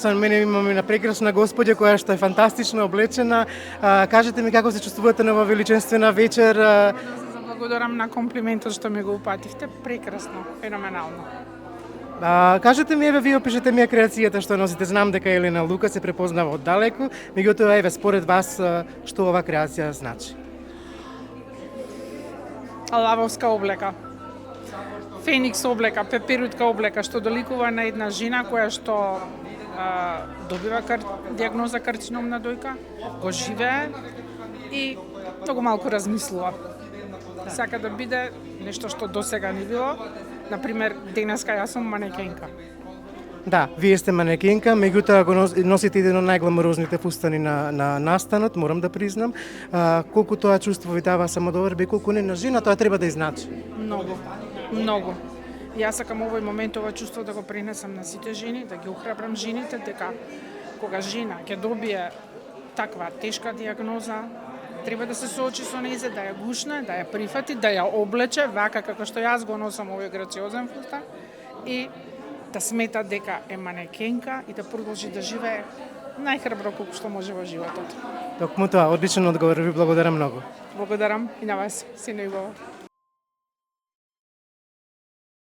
Со мене имаме една прекрасна господја која што е фантастично облечена. Кажете ми како се чувствувате на оваа величествена вечер? Да се заблагодарам на комплиментот што ми го упативте. Прекрасно, феноменално. Кажете ми, вие опишете ми креацијата што носите. Знам дека Елена Лука се препознава од далеку, меѓутоа според вас што ова креација значи? Лавовска облека. Феникс облека, пеперутка облека, што доликува на една жена која што добива диагноза карцином на дојка, го живее и многу малку размислува. Сака да биде нешто што досега не било. Например, денеска јас сум манекенка. Да, вие сте манекенка, меѓутоа го носите еден од најгламурозните фустани на настанот, морам да признам. Колку тоа чувство ви дава самодоверба и колку не на жена, тоа треба да изначи. Многу, многу. Јас сакам овој момент, ова чувство да го пренесам на сите жени, да ги охрабрам жените дека кога жена ќе добие таква тешка диагноза, треба да се соочи со нејзе, да ја гушне, да ја прифати, да ја облече вака како што јас го носам овој грациозен фустан и да смета дека е манекенка и да продолжи да живее најхрабро колку што може во животот. Токму тоа, одличен одговор, ви благодарам многу. Благодарам и на вас, сино Ибова.